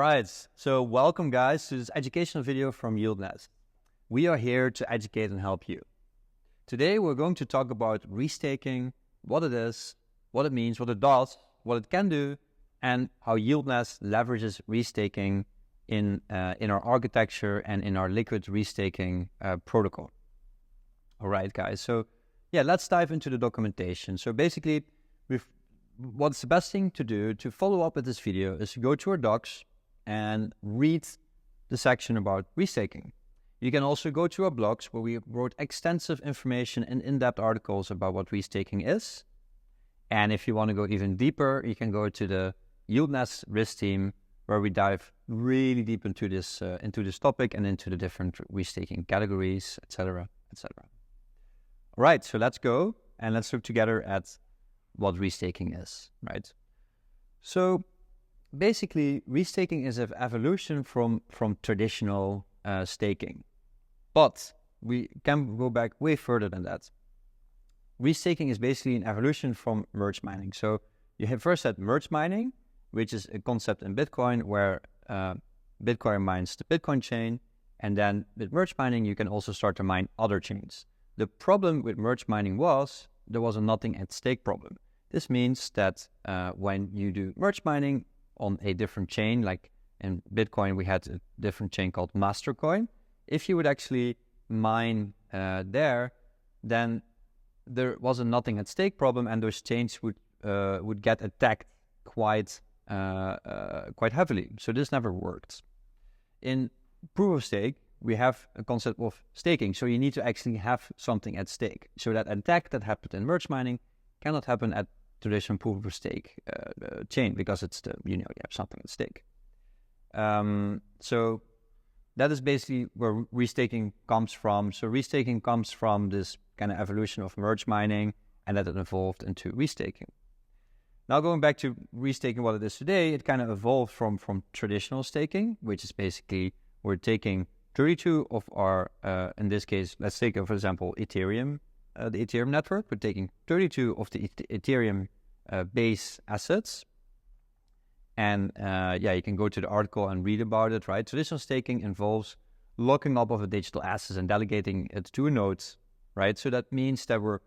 right, so welcome guys to this educational video from YieldNest. We are here to educate and help you. Today we're going to talk about restaking, what it is, what it means, what it does, what it can do, and how YieldNest leverages restaking in our architecture and in our liquid restaking protocol. All right, guys, so yeah, let's dive into the documentation. So basically, what's the best thing to do to follow up with this video is to go to our docs and read the section about restaking. You can also go to our blogs where we wrote extensive information and in-depth articles about what restaking is. And if you want to go even deeper, you can go to the YieldNest risk team where we dive really deep into this topic and into the different restaking categories, etc., etc. All right, so let's go and let's look together at what restaking is, right? So basically, restaking is an evolution from traditional staking. But we can go back way further than that. Restaking is basically an evolution from merge mining. So you have first had merge mining, which is a concept in Bitcoin where Bitcoin mines the Bitcoin chain. And then with merge mining, you can also start to mine other chains. The problem with merge mining was there was a nothing at stake problem. This means that when you do merge mining on a different chain, like in Bitcoin, we had a different chain called Mastercoin. If you would actually mine there, then there was a nothing at stake problem, and those chains would get attacked quite heavily. So this never worked. In proof of stake, we have a concept of staking. So you need to actually have something at stake. So that attack that happened in merge mining cannot happen at traditional proof of stake chain because it's you have something at stake. So that is basically where restaking comes from. So restaking comes from this kind of evolution of merge mining, and that it evolved into restaking. Now going back to restaking, what it is today, it kind of evolved from traditional staking, which is basically we're taking 32 of our, in this case, let's take, for example, Ethereum, the Ethereum network. We're taking 32 of the Ethereum base assets. And you can go to the article and read about it, right? Traditional staking involves locking up of a digital asset and delegating it to a node, right? So that means that we're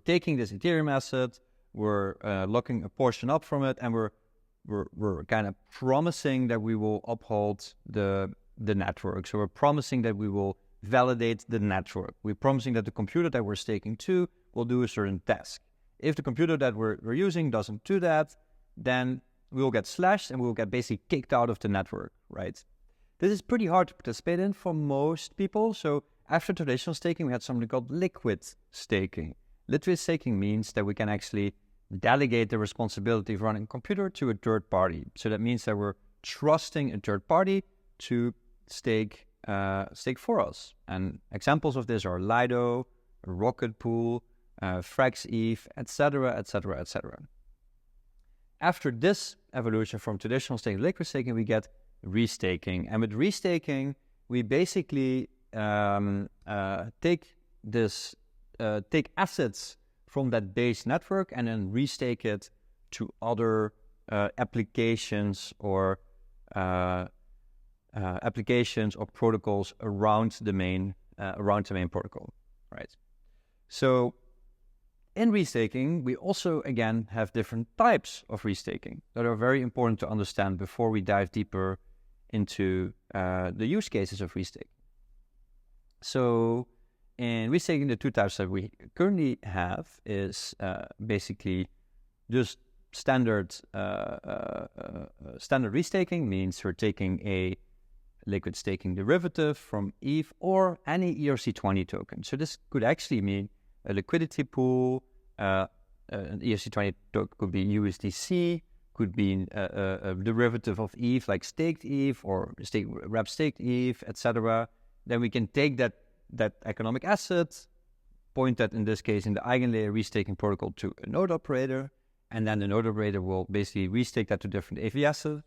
taking this Ethereum asset, we're locking a portion up from it, and we're kind of promising that we will uphold the network. So we're promising that we will validate the network. We're promising that the computer that we're staking to will do a certain task. If the computer that we're using doesn't do that, then we will get slashed and we will get basically kicked out of the network, right? This is pretty hard to participate in for most people. So after traditional staking, we had something called liquid staking. Liquid staking means that we can actually delegate the responsibility of running a computer to a third party. So that means that we're trusting a third party to stake for us. And examples of this are Lido, Rocket Pool, FraxETH, etc., etc., etc. After this evolution from traditional staking to liquid staking, we get restaking. And with restaking, we basically take assets from that base network and then restake it to other applications or protocols around the main protocol, right? So in restaking, we also, again, have different types of restaking that are very important to understand before we dive deeper into the use cases of restaking. So in restaking, the two types that we currently have is basically just standard restaking, means we're taking a liquid staking derivative from ETH or any ERC20 token. So this could actually mean a liquidity pool, an ERC20 token could be USDC, could be a derivative of ETH like staked ETH or wrap staked ETH, etc. Then we can take that economic asset, point that in this case in the eigenlayer restaking protocol to a node operator, and then the node operator will basically restake that to different AV assets.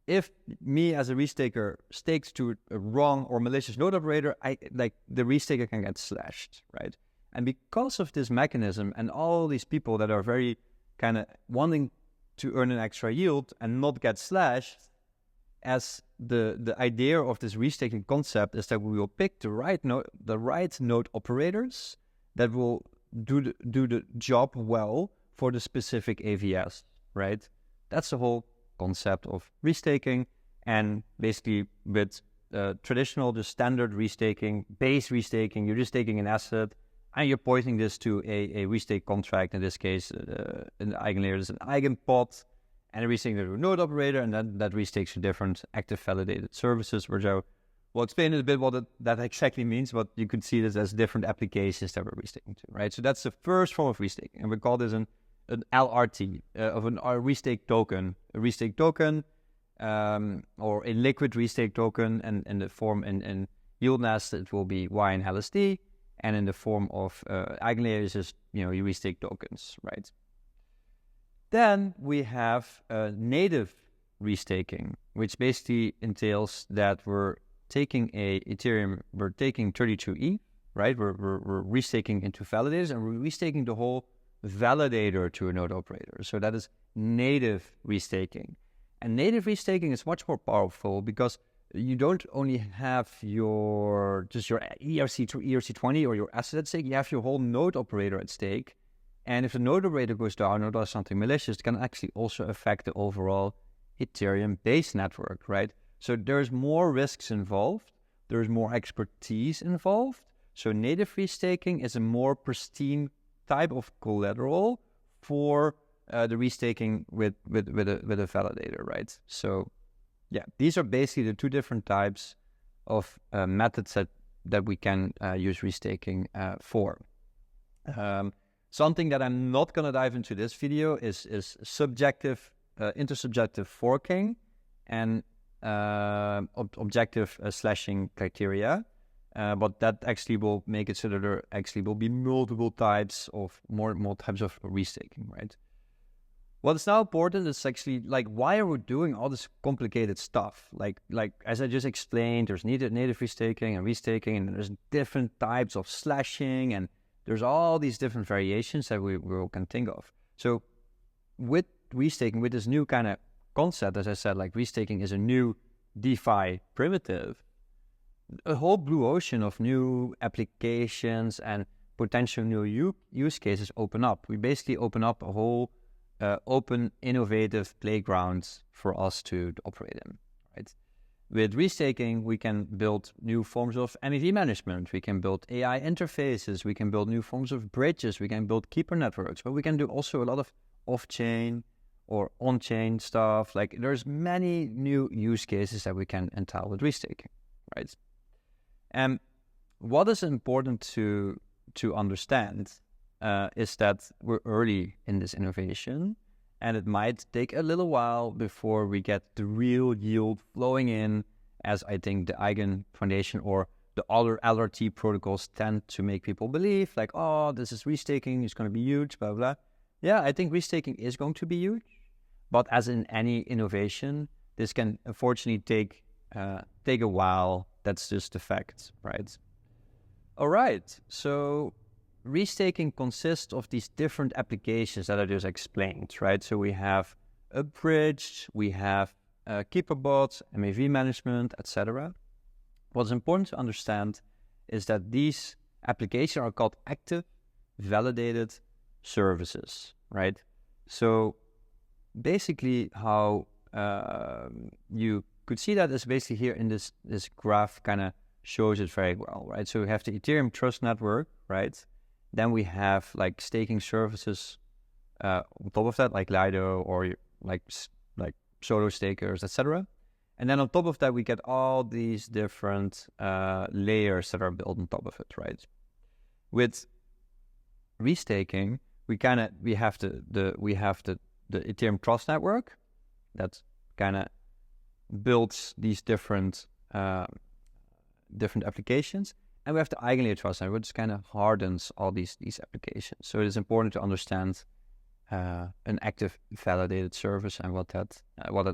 If me as a restaker stakes to a wrong or malicious node operator, the restaker can get slashed, right? And because of this mechanism and all these people that are very kind of wanting to earn an extra yield and not get slashed, as the idea of this restaking concept is that we will pick the right node operators that will do the job well for the specific AVS, right? That's the whole concept of restaking. And basically with traditional, the standard restaking, base restaking, you're just taking an asset and you're pointing this to a restake contract. In this case, an eigenlayer is an eigenpot, and a restaking to a node operator, and then that restakes to different active validated services, which I will explain in a bit what that exactly means, but you could see this as different applications that we're restaking to, right? So that's the first form of restaking, and we call this an LRT, of a restake token. A restake token, or a liquid restake token, and in the form in YieldNest, it will be Y and LSD, and in the form of eigenlayers, is you restake tokens, right? Then we have native restaking, which basically entails that we're taking Ethereum, we're taking 32E, right? We're restaking into validators, and we're restaking the whole validator to a node operator. So that is native restaking. And native restaking is much more powerful because you don't only have your ERC20 or your asset at stake, you have your whole node operator at stake. And if the node operator goes down or does something malicious, it can actually also affect the overall Ethereum base network, right? So there's more risks involved, there's more expertise involved. So native restaking is a more pristine type of collateral for the restaking with a validator, right? So yeah, these are basically the two different types of methods that we can use restaking for. Something that I'm not going to dive into this video is subjective, intersubjective forking and objective slashing criteria. But that actually will make it so that there actually will be multiple types of more types of restaking, right? What is now important is actually like, why are we doing all this complicated stuff? Like as I just explained, there's native restaking and restaking, and there's different types of slashing, and there's all these different variations that we can think of. So with restaking, with this new kind of concept, as I said, like restaking is a new DeFi primitive, a whole blue ocean of new applications and potential new use cases open up. We basically open up a whole open, innovative playgrounds for us to operate in, right? With restaking, we can build new forms of MEV management. We can build AI interfaces. We can build new forms of bridges. We can build keeper networks. But we can do also a lot of off-chain or on-chain stuff. Like there's many new use cases that we can entail with restaking, right? And what is important to understand is that we're early in this innovation, and it might take a little while before we get the real yield flowing in, as I think the Eigen Foundation or the other LRT protocols tend to make people believe, like, oh, this is restaking, it's going to be huge, blah, blah. Yeah, I think restaking is going to be huge, but as in any innovation, this can unfortunately take a while. That's just the fact, right? All right, so restaking consists of these different applications that I just explained, right? So we have a bridge, we have keeper bots, MEV management, etc. What's important to understand is that these applications are called active validated services, right? So basically how you could see that is basically here in this graph kind of shows it very well, right? So we have the Ethereum Trust Network, right? Then we have like staking services on top of that, like Lido or like solo stakers, etc. And then on top of that, we get all these different layers that are built on top of it, right? With restaking, we have the Ethereum Trust Network that kind of builds these different applications. And we have the eigenlayer trust network, which kind of hardens all these applications. So it is important to understand an active validated service and what that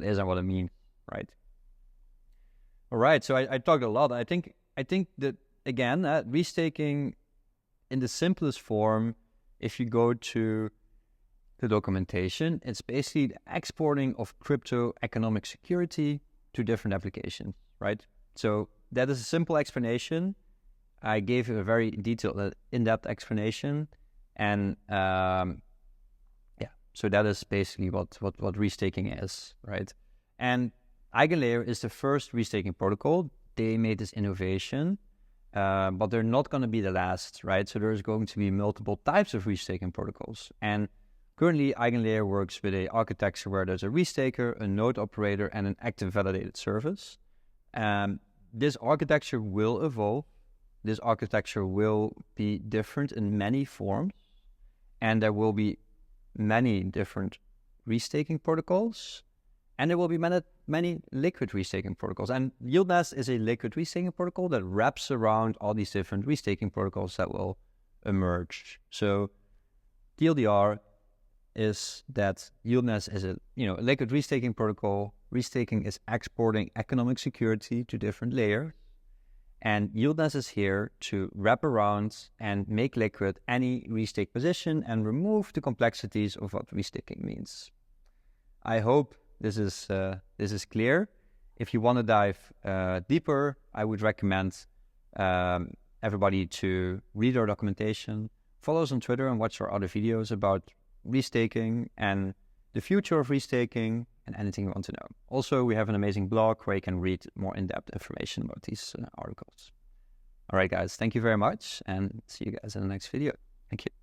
is and what it means, right? All right. So I talked a lot. I think that again, restaking in the simplest form, if you go to the documentation, it's basically the exporting of crypto economic security to different applications, right? So that is a simple explanation. I gave you a very detailed, in-depth explanation, and so that is basically what restaking is, right? And EigenLayer is the first restaking protocol. They made this innovation, but they're not going to be the last, right? So there's going to be multiple types of restaking protocols. And currently, EigenLayer works with a architecture where there's a restaker, a node operator, and an active validated service. This architecture will evolve. This architecture will be different in many forms, and there will be many different restaking protocols, and there will be many liquid restaking protocols. And YieldNest is a liquid restaking protocol that wraps around all these different restaking protocols that will emerge. So TLDR is that YieldNest is a liquid restaking protocol. Restaking is exporting economic security to different layers. And YieldNest is here to wrap around and make liquid any restake position and remove the complexities of what restaking means. I hope this is clear. If you want to dive deeper, I would recommend everybody to read our documentation, follow us on Twitter, and watch our other videos about restaking and the future of restaking and anything you want to know. Also, we have an amazing blog where you can read more in-depth information about these articles. All right, guys, thank you very much, and see you guys in the next video. Thank you.